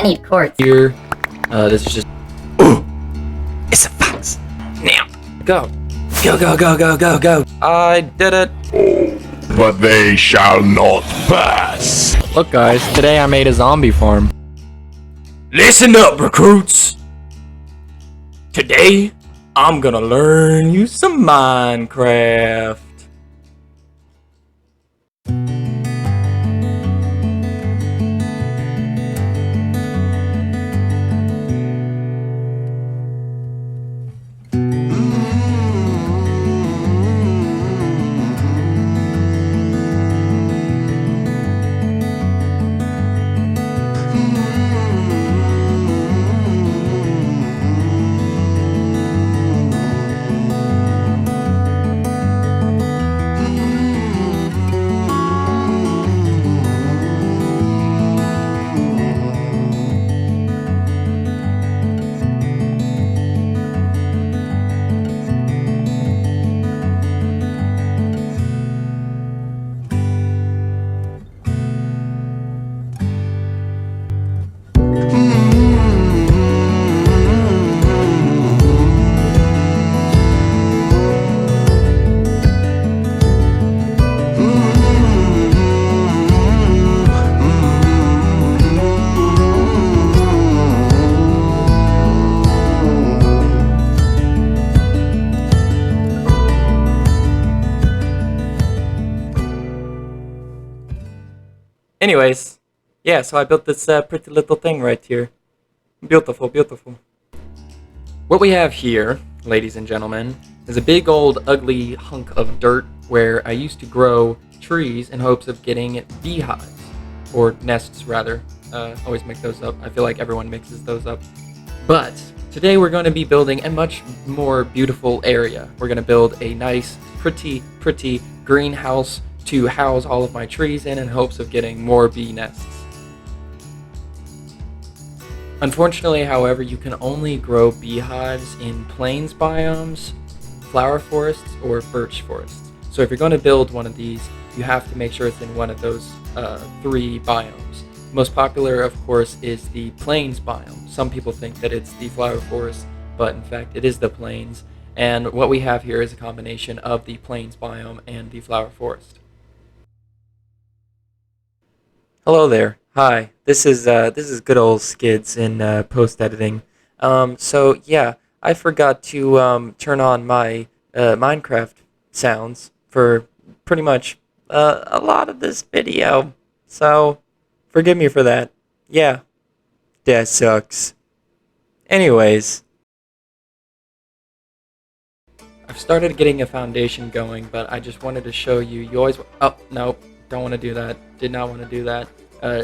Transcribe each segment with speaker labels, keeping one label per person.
Speaker 1: I need quartz.
Speaker 2: Here, this is just... It's a fox! Now, go! Go, go, go, go, go, go! I did it!
Speaker 3: But they shall not pass.
Speaker 2: Look guys, today I made a zombie farm.
Speaker 4: Listen up, recruits! Today, I'm gonna learn you some Minecraft. Anyways, yeah, so I built this pretty little thing right here. Beautiful, beautiful. What we have here, ladies and gentlemen, is a big old ugly hunk of dirt where I used to grow trees in hopes of getting beehives, or nests rather. Always mix those up. I feel like everyone mixes those up. But today we're going to be building a much more beautiful area. We're going to build a nice, pretty greenhouse to house all of my trees in hopes of getting more bee nests. Unfortunately, however, you can only grow beehives in plains biomes, flower forests, or birch forests. So if you're going to build one of these, you have to make sure it's in one of those three biomes. Most popular, of course, is the plains biome. Some people think that it's the flower forest, but in fact it is the plains. And what we have here is a combination of the plains biome and the flower forest. Hello there. Hi. This is good old Skidz in post editing. So yeah, I forgot to turn on my Minecraft sounds for pretty much a lot of this video. So forgive me for that. Yeah, that sucks. Anyways, I've started getting a foundation going, but I just wanted to show you. You always no. Don't want to do that. Did not want to do that.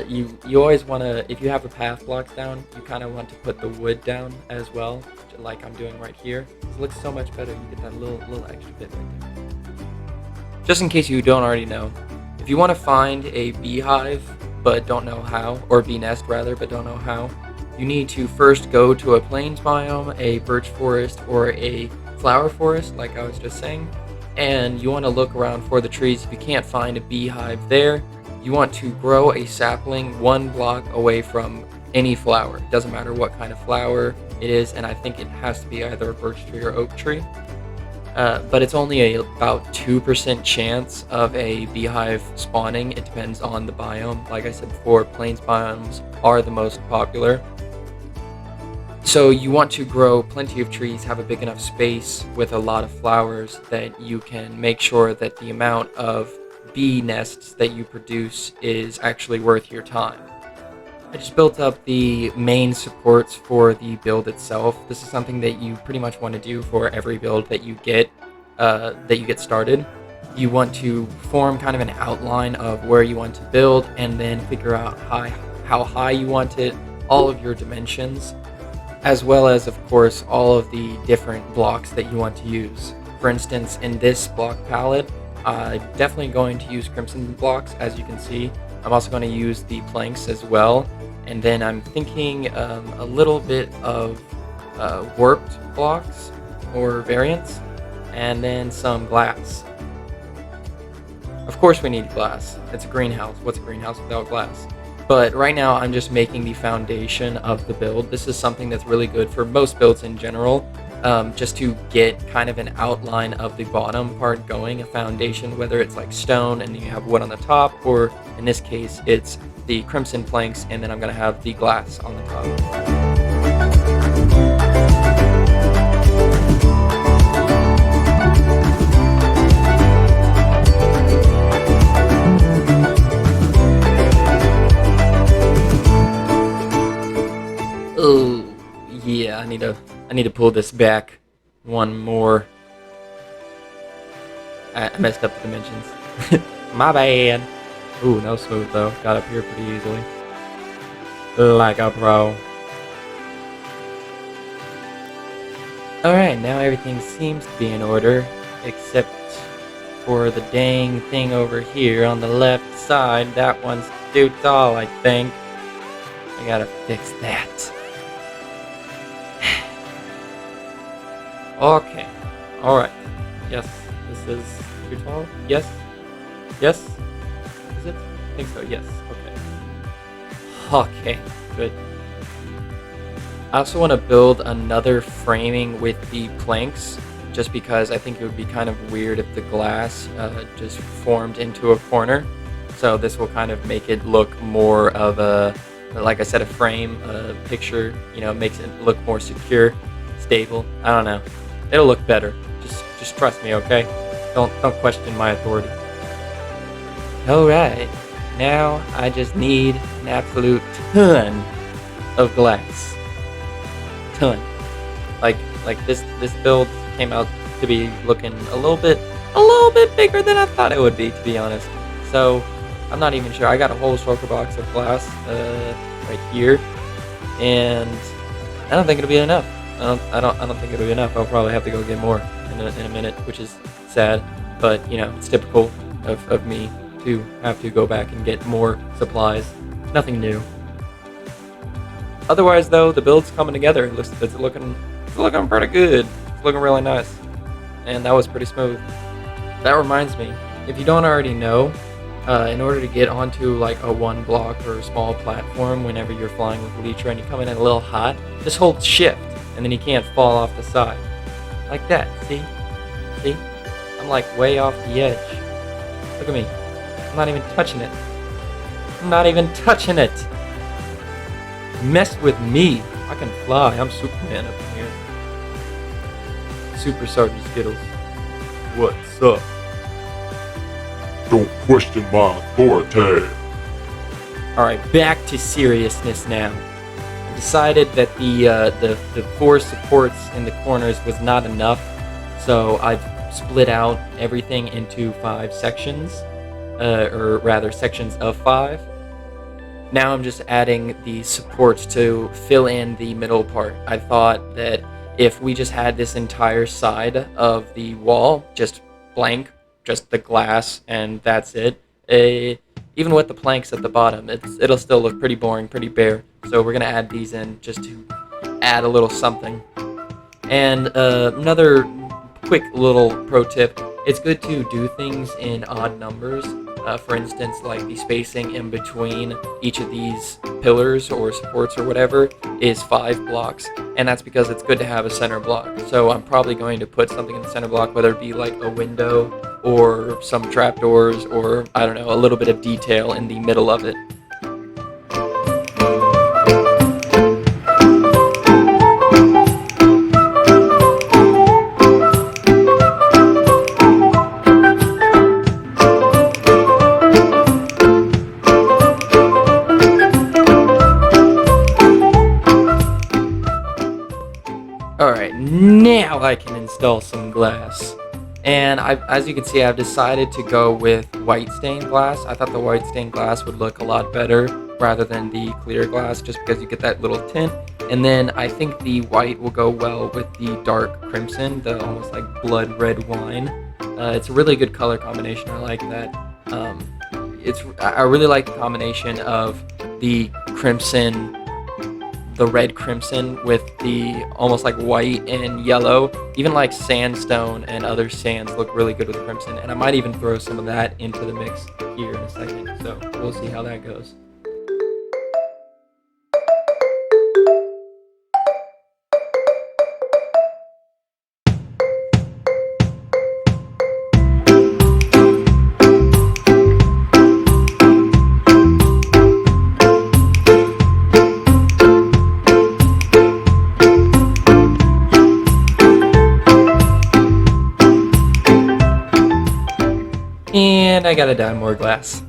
Speaker 4: You always want to, if you have a path block down, you kind of want to put the wood down as well, like I'm doing right here. It looks so much better. You get that little extra bit right there. Just in case you don't already know, if you want to find a beehive but don't know how, or bee nest rather, but don't know how, you need to first go to a plains biome, a birch forest, or a flower forest, like I was just saying. And you want to look around for the trees. If you can't find a beehive there, you want to grow a sapling 1 block away from any flower. It doesn't matter what kind of flower it is, and I think it has to be either a birch tree or oak tree. But it's only about 2% chance of a beehive spawning. It depends on the biome. Like I said before, plains biomes are the most popular. So you want to grow plenty of trees, have a big enough space with a lot of flowers that you can make sure that the amount of bee nests that you produce is actually worth your time. I just built up the main supports for the build itself. This is something that you pretty much want to do for every build that you get started. You want to form kind of an outline of where you want to build and then figure out how high you want it, all of your dimensions, as well as, of course, all of the different blocks that you want to use. For instance, in this block palette, I'm definitely going to use crimson blocks, as you can see. I'm also going to use the planks as well. And then I'm thinking a little bit of warped blocks or variants, and then some glass. Of course we need glass. It's a greenhouse. What's a greenhouse without glass? But right now I'm just making the foundation of the build. This is something that's really good for most builds in general, just to get kind of an outline of the bottom part going, a foundation, whether it's like stone and you have wood on the top, or in this case it's the crimson planks and then I'm going to have the glass on the top. Oh, yeah, I need to pull this back one more. I messed up the dimensions. My bad. Ooh, no smooth though. Got up here pretty easily. Like a pro. Alright, now everything seems to be in order, except for the dang thing over here on the left side. That one's too tall, I think. I gotta fix that. Okay. Alright. Yes. This is too tall? Yes? Yes? Is it? I think so, yes. Okay. Okay. Good. I also want to build another framing with the planks, just because I think it would be kind of weird if the glass just formed into a corner. So this will kind of make it look more of a, like I said, a frame, a picture, you know, makes it look more secure, stable. I don't know. It'll look better. Just trust me, okay? Don't question my authority. Alright. Now I just need an absolute ton of glass. Ton. Like this build came out to be looking a little bit bigger than I thought it would be, to be honest. So I'm not even sure. I got a whole shulker box of glass right here, and I don't think it'll be enough. I don't think it'll be enough. I'll probably have to go get more in a minute, which is sad. But you know, it's typical of me to have to go back and get more supplies. Nothing new. Otherwise, though, the build's coming together. It's looking pretty good. It's looking really nice, and that was pretty smooth. That reminds me, if you don't already know, in order to get onto like a 1 block or a small platform whenever you're flying with Elytra and you come in a little hot, just hold shift and then you can't fall off the side. Like that, see? See? I'm like way off the edge. Look at me. I'm not even touching it. I'm not even touching it! Mess with me! I can fly. I'm Superman up in here. Super Sergeant Skittles. What's up?
Speaker 3: Don't question my authority.
Speaker 4: Alright, back to seriousness now. I decided that the 4 supports in the corners was not enough, so I've split out everything into 5 sections, or rather sections of 5. Now I'm just adding the supports to fill in the middle part. I thought that if we just had this entire side of the wall just blank, just the glass, and that's it, even with the planks at the bottom, it'll still look pretty boring, pretty bare. So we're gonna add these in just to add a little something. And another quick little pro tip, it's good to do things in odd numbers. For instance, like the spacing in between each of these pillars or supports or whatever is 5 blocks, and that's because it's good to have a center block. So I'm probably going to put something in the center block, whether it be like a window or some trapdoors, or I don't know, a little bit of detail in the middle of it. Alright, now I can install some glass. And as you can see, I've decided to go with white stained glass. I thought the white stained glass would look a lot better rather than the clear glass, just because you get that little tint. And then I think the white will go well with the dark crimson, the almost like blood red wine. It's a really good color combination. I like that. I really like the combination of the crimson, the red crimson with the almost like white and yellow. Even like sandstone and other sands look really good with the crimson, and I might even throw some of that into the mix here in a second, so we'll see how that goes. And I gotta dye more glass.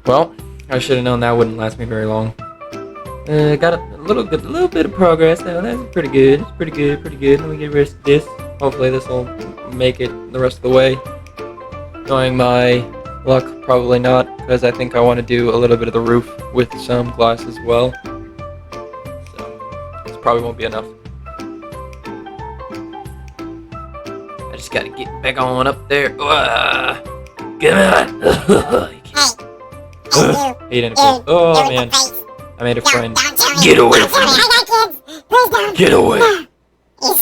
Speaker 4: Well, I should have known that wouldn't last me very long. Got a little bit of progress now. That's pretty good. It's pretty good. Let me get rid of this. Hopefully this will make it the rest of the way. Knowing my luck, probably not, because I think I want to do a little bit of the roof with some glass as well. So this probably won't be enough. I just gotta get back on up there. Get on! He didn't. Oh man, I made a friend. Get away from me! Get away!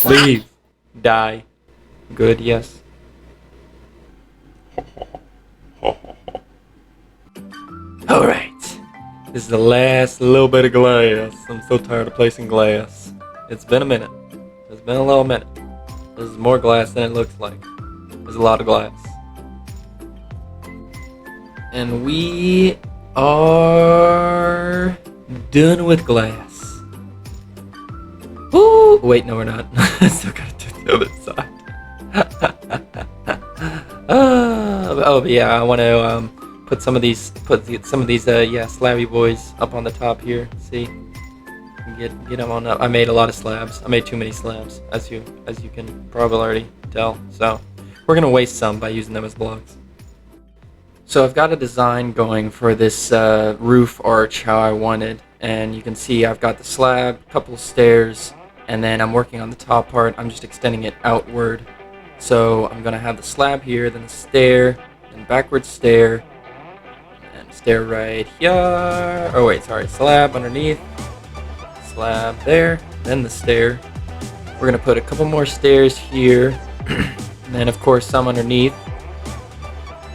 Speaker 4: Leave. Die. Good. Yes. Alright. This is the last little bit of glass. I'm so tired of placing glass. It's been a minute. It's been a little minute. This is more glass than it looks like. There's a lot of glass. And we are done with glass. Woo! Wait, no we're not. Still gotta do the other side. Oh yeah, I want to put some of these slabby boys up on the top here. See, get them on up. I made a lot of slabs. I made too many slabs, as you can probably already tell. So we're gonna waste some by using them as blocks. So I've got a design going for this roof arch how I wanted, and you can see I've got the slab, a couple of stairs, and then I'm working on the top part. I'm just extending it outward. So I'm gonna have the slab here, then the stair, then backward stair, and stair right here. Oh wait, sorry, slab underneath, slab there, then the stair. We're gonna put a couple more stairs here, and then of course some underneath.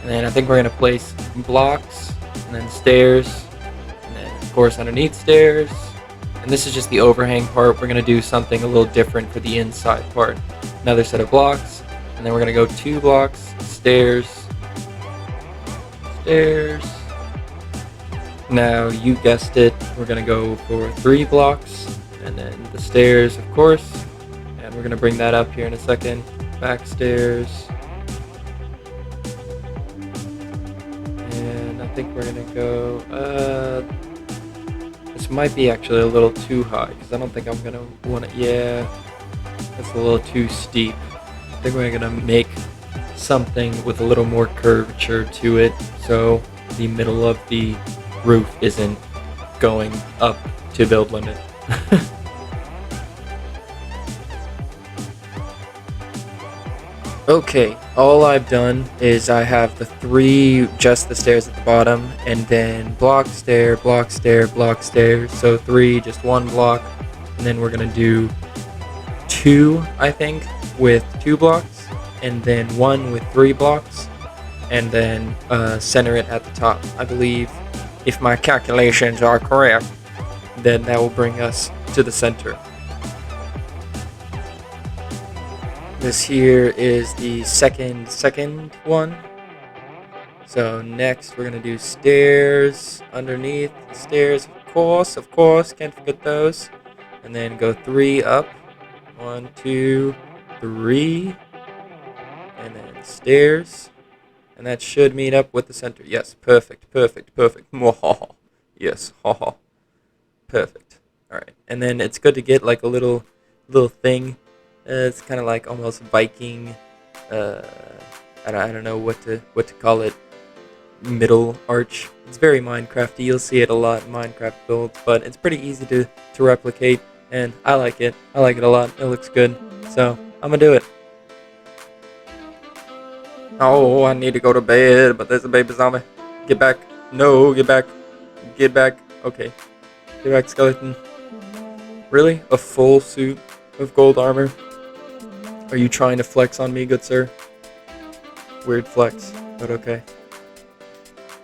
Speaker 4: And then I think we're gonna place blocks, and then stairs, and then of course underneath stairs. And this is just the overhang part. We're gonna do something a little different for the inside part. Another set of blocks. And then we're gonna go 2 blocks, stairs, stairs. Now you guessed it, we're gonna go for 3 blocks, and then the stairs, of course. And we're gonna bring that up here in a second. Back stairs. And I think we're gonna go. This might be actually a little too high because I don't think I'm gonna want it. Yeah, that's a little too steep. I think we're gonna make something with a little more curvature to it, so the middle of the roof isn't going up to build limit. Okay, all I've done is I have just the stairs at the bottom, and then block, stair, block, stair, block, stair. So 3, just 1 block, and then we're gonna do 2, I think, with 2 blocks, and then 1 with 3 blocks, and then center it at the top. I believe, if my calculations are correct, then that will bring us to the center. This here is the second one. So next we're gonna do stairs underneath the stairs, of course, can't forget those. And then go 3 up. 1, 2, 3. And then stairs. And that should meet up with the center. Yes, perfect. Yes, perfect. Alright. And then it's good to get like a little thing. It's kind of like almost Viking. I don't know what to call it. Middle arch. It's very Minecrafty. You'll see it a lot in Minecraft builds, but it's pretty easy to replicate, and I like it. I like it a lot. It looks good, so I'm gonna do it. Oh, I need to go to bed, but there's a baby zombie. Get back. No, get back. Get back. Okay. Get back, skeleton. Really? A full suit of gold armor? Are you trying to flex on me, good sir? Weird flex, but okay.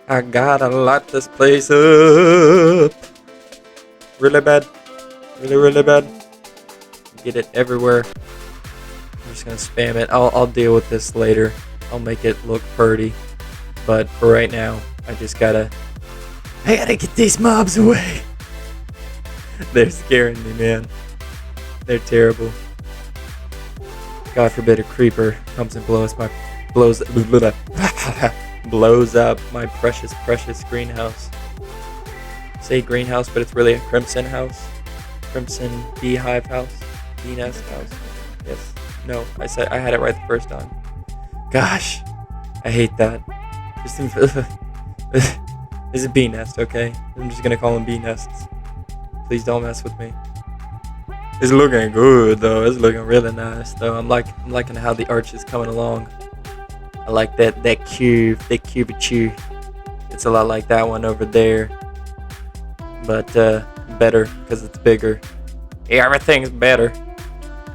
Speaker 4: I gotta light this place up. Really bad. Really bad. Get it everywhere. I'm just gonna spam it. I'll deal with this later. I'll make it look pretty. But for right now, I gotta get these mobs away. They're scaring me, man. They're terrible. God forbid a creeper comes and blows blows up my precious, precious greenhouse. Say greenhouse, but it's really a crimson house. Crimson BeeHive house. Bee nest house. Yes. No, I had it right the first time. Gosh, I hate that. It's a bee nest, okay? I'm just gonna call them bee nests. Please don't mess with me. It's looking good though. It's looking really nice though. I'm liking how the arch is coming along. I like that curvature. It's a lot like that one over there, but better because it's bigger. Yeah, everything's better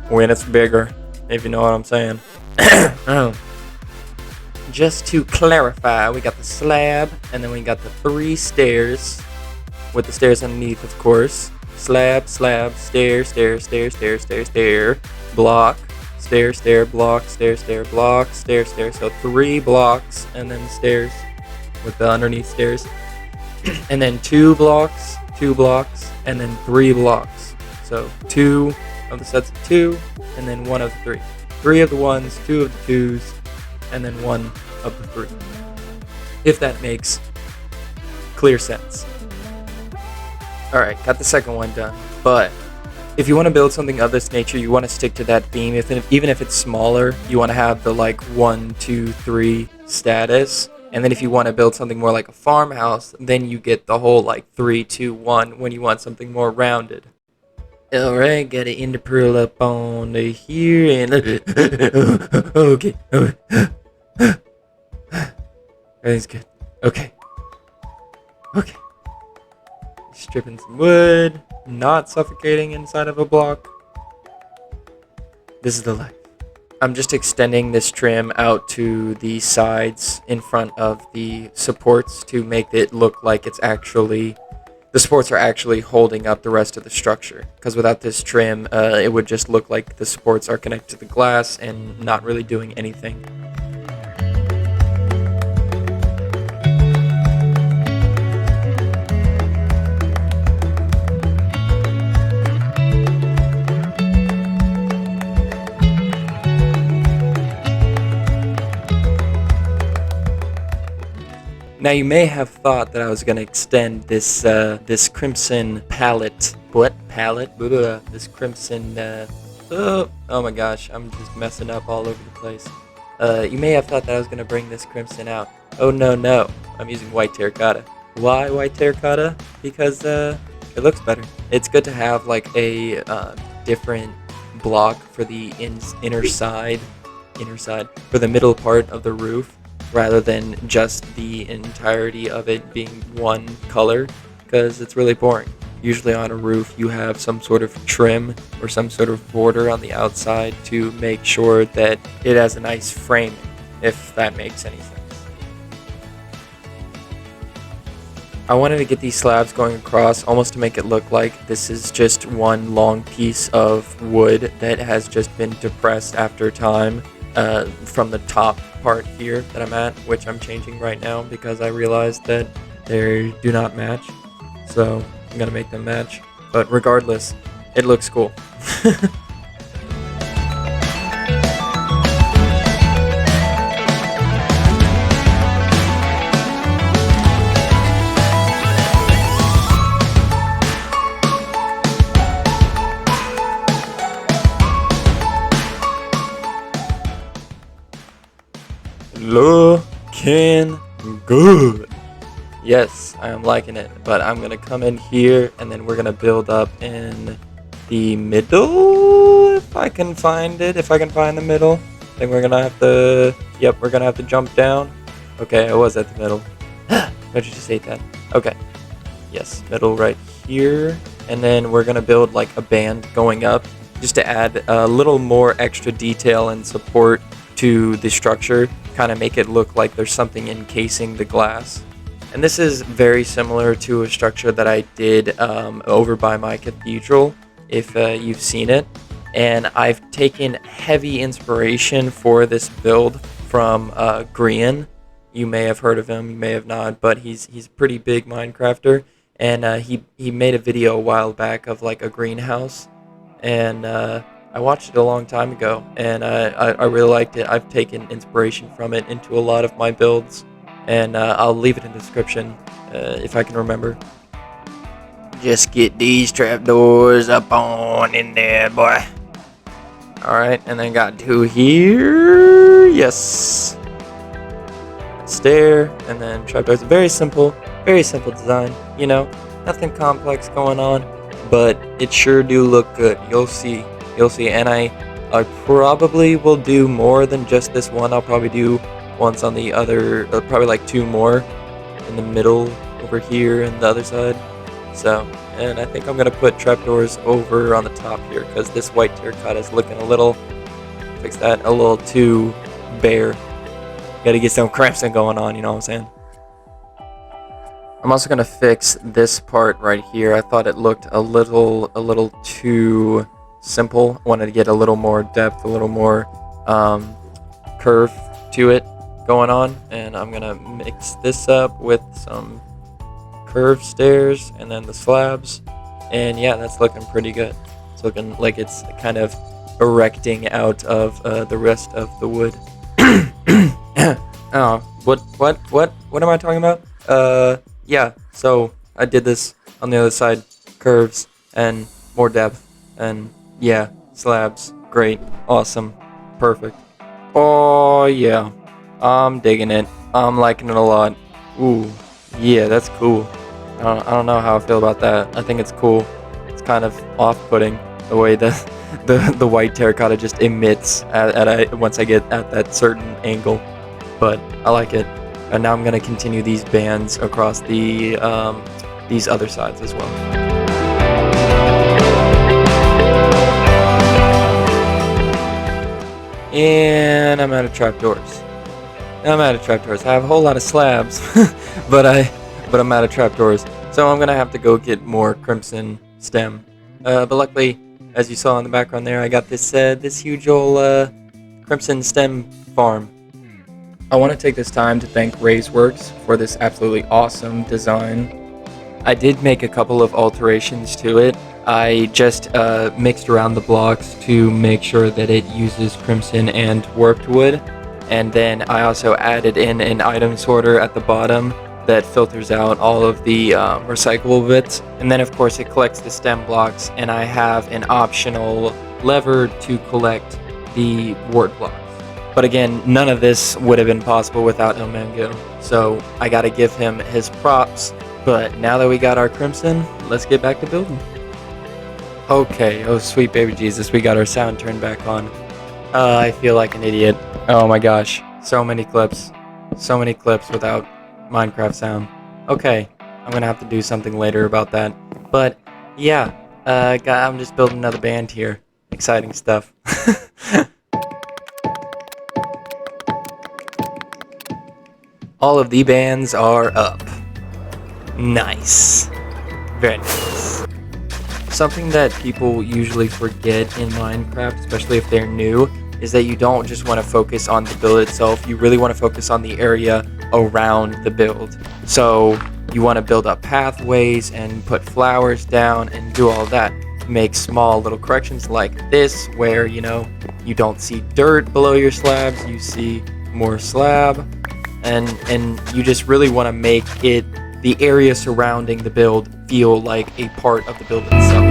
Speaker 4: when it's bigger, if you know what I'm saying. Just to clarify, we got the slab, and then we got the 3 stairs, with the stairs underneath, of course. Slab, stair, block, stair, block, stair, block, stair. So 3 blocks, and then stairs with the underneath stairs. And then 2 blocks, and then 3 blocks. So 2 of the sets of 2, and then 1 of the 3. 3 of the 1s, 2 of the 2s, and then 1 of the 3. If that makes clear sense. Alright, got the second one done. But if you want to build something of this nature, you want to stick to that theme. Even if it's smaller, you want to have the like 1, 2, 3 status. And then if you want to build something more like a farmhouse, then you get the whole like 3, 2, 1 when you want something more rounded. Alright, got it in the pearl up on here and okay. Everything's good. Okay. Stripping some wood, not suffocating inside of a block. This is the life. I'm just extending this trim out to the sides in front of the supports to make it look like it's actually, the supports are actually holding up the rest of the structure. Because without this trim, it would just look like the supports are connected to the glass and not really doing anything. Now you may have thought that I was going to extend this this crimson palette. What palette? This crimson. Oh my gosh, I'm just messing up all over the place. You may have thought that I was going to bring this crimson out. Oh no, I'm using white terracotta. Why white terracotta? Because it looks better. It's good to have like a different block for the inner side, for the middle part of the roof, rather than just the entirety of it being one color, because it's really boring. Usually on a roof you have some sort of trim or some sort of border on the outside to make sure that it has a nice framing, if that makes any sense. I wanted to get these slabs going across almost to make it look like this is just one long piece of wood that has just been depressed after time. From the top part here that I'm at, which I'm changing right now because I realized that they do not match, so I'm gonna make them match. But regardless, it looks cool. Looking good. Yes, I am liking it, but I'm gonna come in here and then we're gonna build up in the middle, if I can find it. If I can find the middle, then we're gonna have to, yep, we're gonna have to jump down. Okay, I was at the middle. Don't you just hate that? Okay, yes, middle right here, and then we're gonna build like a band going up just to add a little more extra detail and support to the structure, kind of make it look like there's something encasing the glass. And this is very similar to a structure that I did over by my cathedral, if you've seen it. And I've taken heavy inspiration for this build from Grian. You may have heard of him, you may have not, but he's a pretty big Minecrafter. And he made a video a while back of like a greenhouse. And I watched it a long time ago, and I really liked it. I've taken inspiration from it into a lot of my builds, and I'll leave it in the description if I can remember. Just get these trapdoors up on in there, boy. Alright, and then got 2 here. Yes. Stair, and then trapdoors. Very simple design. You know, nothing complex going on, but it sure do look good. You'll see. And I probably will do more than just this one. I'll probably do ones on the other, probably like 2 more in the middle over here and the other side. So, and I think I'm gonna put trapdoors over on the top here because this white terracotta is looking a little, fix that, a little too bare. Gotta get some crimson going on, you know what I'm saying? I'm also gonna fix this part right here. I thought it looked a little too simple. I wanted to get a little more depth, a little more curve to it going on, and I'm gonna mix this up with some curved stairs and then the slabs, and yeah, that's looking pretty good. It's looking like it's kind of erecting out of the rest of the wood. Oh, what am I talking about? Yeah, so I did this on the other side, curves and more depth, and yeah, slabs, great, awesome, perfect. Oh yeah, I'm digging it. I'm liking it a lot. Ooh, yeah, that's cool. I don't know how I feel about that. I think it's cool. It's kind of off-putting the way the white terracotta just emits once I get at that certain angle, but I like it. And now I'm gonna continue these bands across the these other sides as well. And I'm out of trapdoors. I have a whole lot of slabs, but I'm out of trapdoors. So I'm gonna have to go get more crimson stem. But luckily, as you saw in the background there, I got this this huge old crimson stem farm. I want to take this time to thank Works for this absolutely awesome design. I did make a couple of alterations to it. I just mixed around the blocks to make sure that it uses crimson and warped wood. And then I also added in an item sorter at the bottom that filters out all of the recyclable bits. And then of course it collects the stem blocks, and I have an optional lever to collect the wart blocks. But again, none of this would have been possible without El Mango, so I gotta give him his props. But now that we got our crimson, let's get back to building. Okay, oh sweet baby Jesus, we got our sound turned back on. I feel like an idiot. Oh my gosh, so many clips without Minecraft sound. Okay, I'm gonna have to do something later about that. But yeah, I'm just building another band here. Exciting stuff. All of the bands are up. Nice. Very nice. Something that people usually forget in Minecraft, especially if they're new, is that you don't just want to focus on the build itself. You really want to focus on the area around the build. So you want to build up pathways and put flowers down and do all that. Make small little corrections like this, where you don't see dirt below your slabs, you see more slab, and you just really want to make it, the area surrounding the build, feel like a part of the build itself.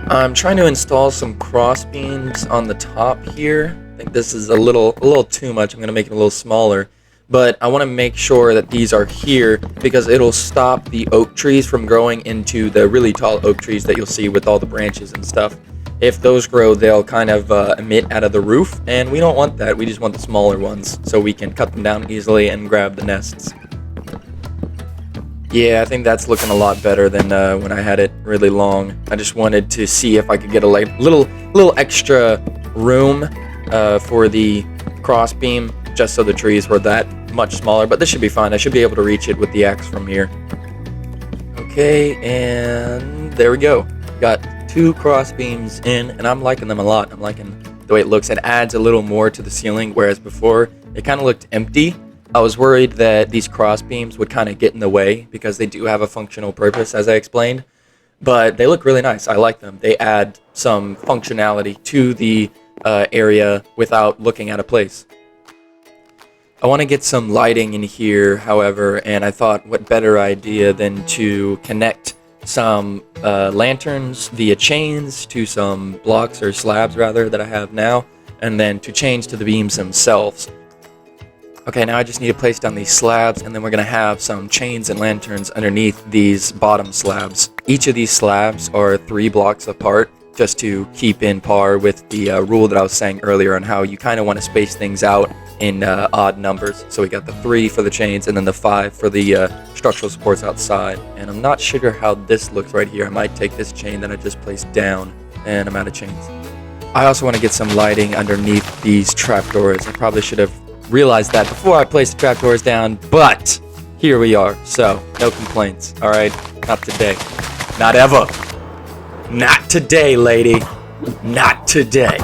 Speaker 4: I'm trying to install some cross beams on the top here. I think this is a little too much. I'm going to make it a little smaller. But I want to make sure that these are here because it'll stop the oak trees from growing into the really tall oak trees that you'll see with all the branches and stuff. If those grow, they'll kind of emit out of the roof, and we don't want that. We just want the smaller ones so we can cut them down easily and grab the nests. Yeah, I think that's looking a lot better than when I had it really long. I just wanted to see if I could get a little extra room for the crossbeam, just so the trees were that much smaller. But this should be fine. I should be able to reach it with the axe from here. Okay, and there we go. Got 2 crossbeams in, and I'm liking them a lot. I'm liking the way it looks. It adds a little more to the ceiling, whereas before it kind of looked empty. I was worried that these cross beams would kind of get in the way because they do have a functional purpose, as I explained.
Speaker 2: but they look really nice. I like them. They add some functionality to the area without looking at a place. I want to get some lighting in here, however, and I thought what better idea than to connect some lanterns via chains to some blocks or slabs rather that I have now, and then to change to the beams themselves. Okay, now I just need to place down these slabs, and then we're going to have some chains and lanterns underneath these bottom slabs. Each of these slabs are 3 blocks apart, just to keep in par with the rule that I was saying earlier on how you kind of want to space things out in odd numbers. So we got the 3 for the chains, and then the 5 for the structural supports outside. And I'm not sure how this looks right here. I might take this chain that I just placed down, and I'm out of chains. I also want to get some lighting underneath these trapdoors. I probably should have realized that before I placed the trapdoors down, but here we are. So no complaints. All right, not today, not ever, not today, lady, not today.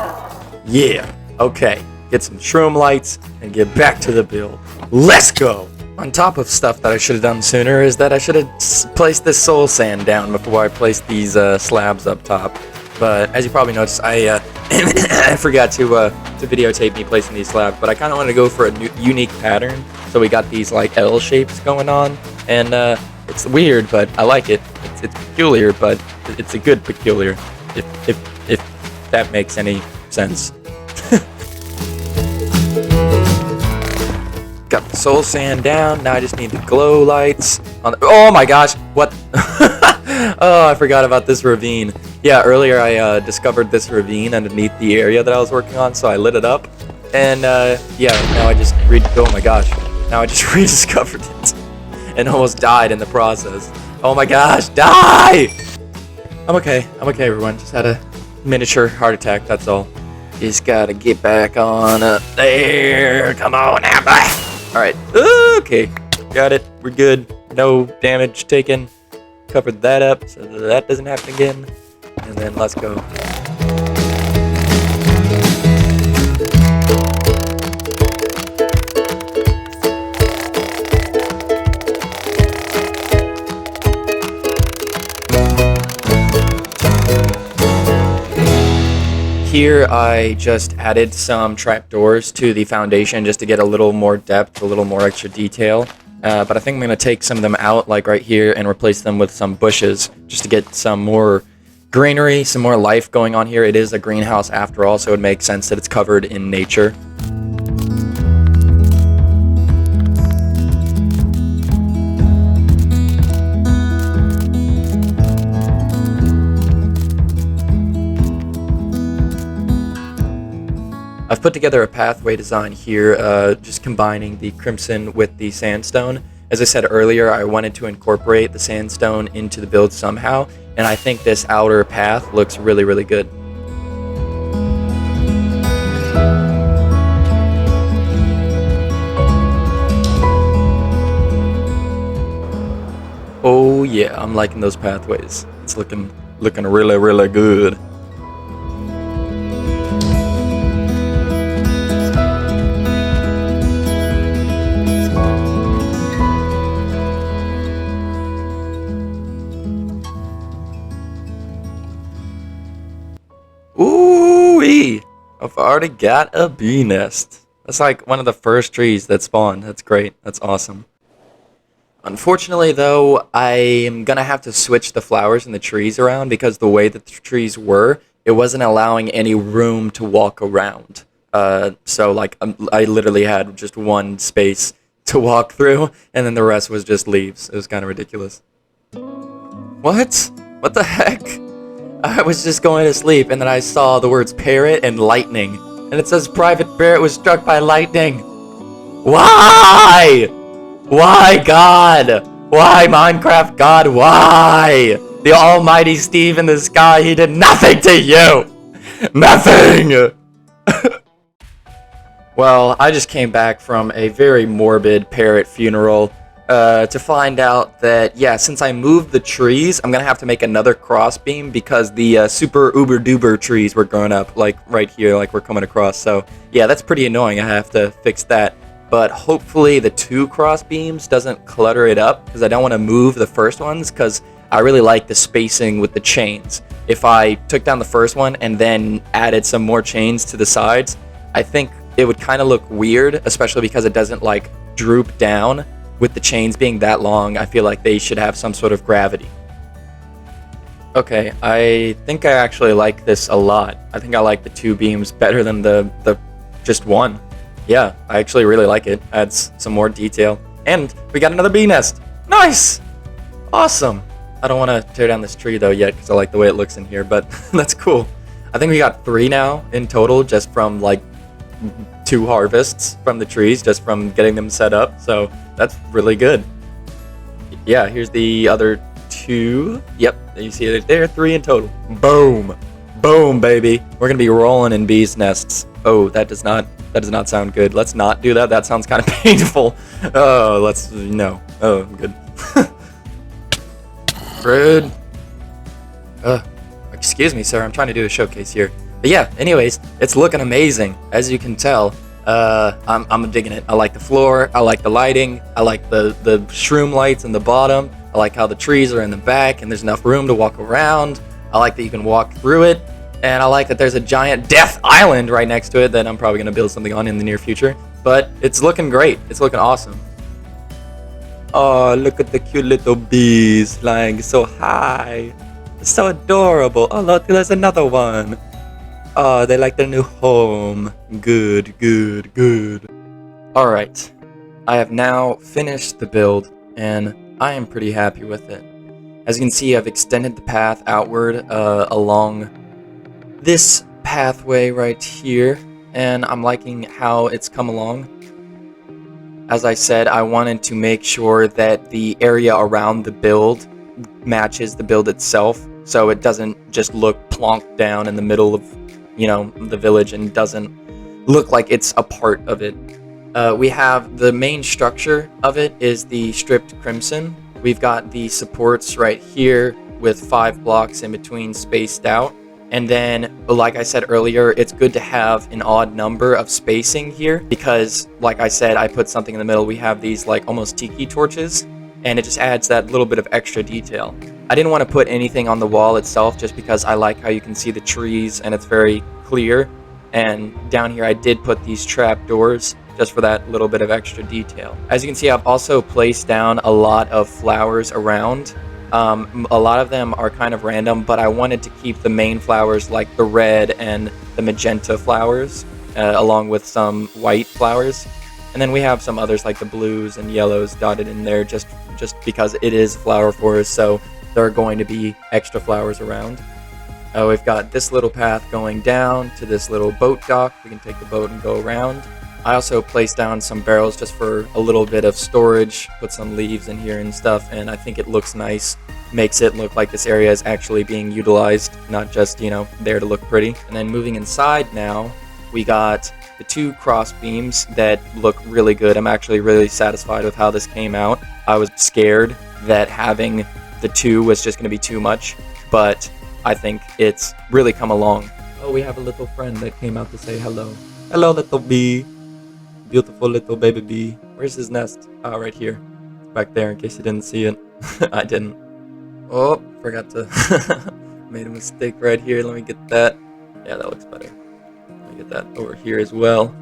Speaker 2: Yeah, okay. Get some shroom lights and get back to the build. Let's go. On top of stuff that I should have done sooner is that I should have placed this soul sand down before I placed these slabs up top. But as you probably noticed, I forgot to videotape me placing these slabs. But I kind of wanted to go for a unique pattern, so we got these like L shapes going on, and it's weird, but I like it. It's peculiar, but it's a good peculiar, if that makes any sense. Got the soul sand down. Now I just need the glow lights on the, oh my gosh, what? Oh, I forgot about this ravine. Yeah, earlier I discovered this ravine underneath the area that I was working on, so I lit it up. And yeah, now I just oh my gosh. Now I just rediscovered it and almost died in the process. Oh my gosh, die! I'm okay everyone. Just had a miniature heart attack, that's all. Just gotta get back on up there. Come on now, bye. Alright, okay, got it, we're good, no damage taken, covered that up so that doesn't happen again, and then let's go. Here I just added some trapdoors to the foundation just to get a little more depth, a little more extra detail. But I think I'm going to take some of them out, like right here, and replace them with some bushes just to get some more greenery, some more life going on here. It is a greenhouse after all, so it makes sense that it's covered in nature. I've put together a pathway design here, just combining the crimson with the sandstone. As I said earlier, I wanted to incorporate the sandstone into the build somehow, and I think this outer path looks really, really good. Oh yeah, I'm liking those pathways. It's looking really, really good. Ooh-wee! I've already got a bee nest. That's like one of the first trees that spawned. That's great. That's awesome. Unfortunately, though, I am going to have to switch the flowers and the trees around because the way that the trees were, it wasn't allowing any room to walk around. So, like, I literally had just one space to walk through, and then the rest was just leaves. It was kind of ridiculous. What? What the heck? I was just going to sleep, and then I saw the words parrot and lightning. And it says Private Parrot was struck by lightning. Why? Why, God? Why, Minecraft God? Why? The almighty Steve in the sky, he did nothing to you! Nothing! Well, I just came back from a very morbid parrot funeral. To find out that, yeah, since I moved the trees, I'm gonna have to make another crossbeam because the super uber duper trees were growing up, like right here, like we're coming across. So yeah, that's pretty annoying. I have to fix that. But hopefully the 2 crossbeams doesn't clutter it up because I don't want to move the first ones because I really like the spacing with the chains. If I took down the first one and then added some more chains to the sides, I think it would kind of look weird, especially because it doesn't like droop down. With the chains being that long, I feel like they should have some sort of gravity. Okay, I think I actually like this a lot. I think I like the 2 beams better than the just one. Yeah, I actually really like it. Adds some more detail. And we got another bee nest. Nice! Awesome. I don't want to tear down this tree though yet because I like the way it looks in here, but that's cool. I think we got 3 now in total just from like 2 harvests from the trees, just from getting them set up. So that's really good. Yeah, here's the other 2. Yep, you see it there, 3 in total. Boom. Boom, baby. We're gonna be rolling in bees nests. Oh, that does not sound good. Let's not do that. That sounds kind of painful. Oh, no. Oh, I'm good. Rude. Excuse me, sir. I'm trying to do a showcase here. But yeah, anyways, it's looking amazing. As you can tell, I'm digging it. I like the floor. I like the lighting. I like the shroom lights in the bottom. I like how the trees are in the back and there's enough room to walk around. I like that you can walk through it. And I like that there's a giant death island right next to it that I'm probably going to build something on in the near future. But it's looking great. It's looking awesome. Oh, look at the cute little bees flying so high. It's so adorable. Oh, look, there's another one. Oh, they like their new home. Good, good, good. Alright. I have now finished the build, and I am pretty happy with it. As you can see, I've extended the path outward along this pathway right here, and I'm liking how it's come along. As I said, I wanted to make sure that the area around the build matches the build itself, so it doesn't just look plonked down in the middle of, you know, the village and doesn't look like it's a part of it. We have the main structure of it is the stripped crimson. We've got the supports right here with 5 blocks in between spaced out. And then, like I said earlier, it's good to have an odd number of spacing here because, like I said, I put something in the middle. We have these like almost tiki torches, and it just adds that little bit of extra detail. I didn't want to put anything on the wall itself just because I like how you can see the trees and it's very clear. And down here I did put these trap doors just for that little bit of extra detail. As you can see, I've also placed down a lot of flowers around. A lot of them are kind of random, but I wanted to keep the main flowers like the red and the magenta flowers, along with some white flowers. And then we have some others like the blues and yellows dotted in there just because it is a flower forest, so there are going to be extra flowers around. We've got this little path going down to this little boat dock. We can take the boat and go around. I also placed down some barrels just for a little bit of storage, put some leaves in here and stuff, and I think it looks nice. Makes it look like this area is actually being utilized, not just, you know, there to look pretty. And then moving inside now, we got the 2 cross beams that look really good. I'm actually really satisfied with how this came out. I was scared that having the 2 was just going to be too much, but I think it's really come along. Oh, we have a little friend that came out to say hello. Hello, little bee. Beautiful little baby bee. Where's his nest? Oh, right here. Back there in case you didn't see it. I didn't. Oh, forgot to... Made a mistake right here. Let me get that. Yeah, that looks better. Let me get that over here as well.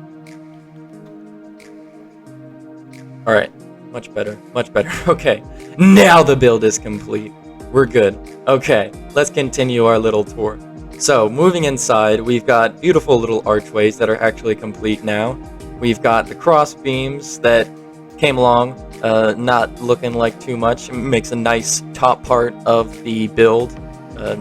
Speaker 2: Alright. Much better. Much better. Okay. Now the build is complete. We're good. Okay. Let's continue our little tour. So, moving inside, we've got beautiful little archways that are actually complete now. We've got the cross beams that came along, not looking like too much. It makes a nice top part of the build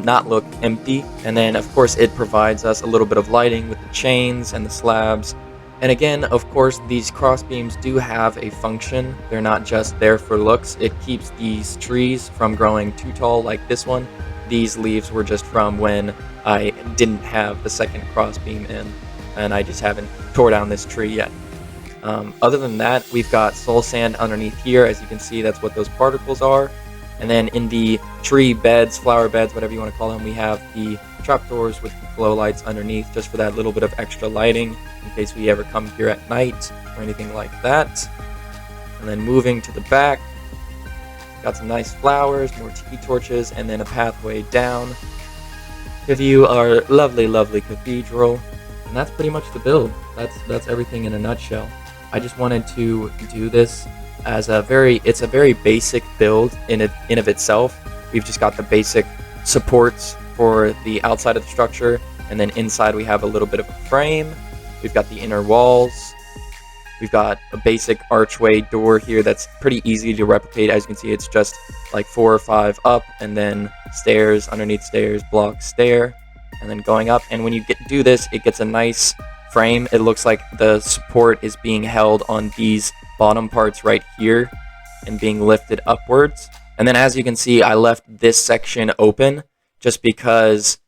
Speaker 2: not look empty. And then, of course, it provides us a little bit of lighting with the chains and the slabs. And again, of course, these cross beams do have a function. They're not just there for looks. It keeps these trees from growing too tall like this one. These leaves were just from when I didn't have the second cross beam in, and I just haven't tore down this tree yet. Other than that, we've got soul sand underneath here. As you can see, that's what those particles are. And then in the tree beds, flower beds, whatever you want to call them, we have the trapdoors with the glow lights underneath just for that little bit of extra lighting in case we ever come here at night or anything like that. And then moving to the back, Got some nice flowers, more tiki torches, and then a pathway down to view our lovely, lovely cathedral. And that's pretty much the build. That's everything in a nutshell. I just wanted to do this as it's a very basic build in of itself. We've just got the basic supports for the outside of the structure, and then inside we have a little bit of a frame. We've got the inner walls. We've got a basic archway door here that's pretty easy to replicate. As you can see, it's just like 4 or 5 up, and then stairs, underneath stairs, block, stair, and then going up. And when you do this, it gets a nice frame. It looks like the support is being held on these bottom parts right here and being lifted upwards. And then as you can see, I left this section open just because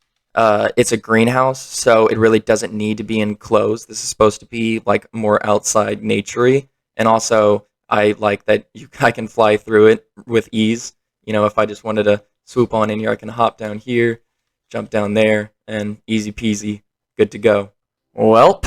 Speaker 2: it's a greenhouse, so it really doesn't need to be enclosed. This is supposed to be like more outside naturey, and also I like that I can fly through it with ease. You know, if I just wanted to swoop on in here, I can hop down here, jump down there, and easy peasy, good to go. Well,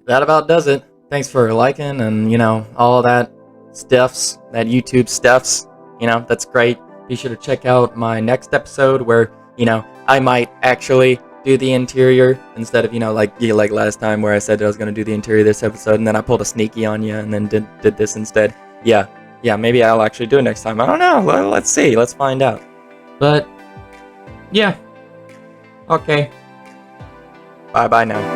Speaker 2: that about does it. Thanks for liking and, you know, all that stuffs, that YouTube stuffs. You know, that's great. Be sure to check out my next episode where, you know, I might actually do the interior instead of, you know, like last time where I said I was going to do the interior this episode and then I pulled a sneaky on you and then did this instead. Yeah, maybe I'll actually do it next time. I don't know. Let's see. Let's find out. But, yeah. Okay. Bye-bye now.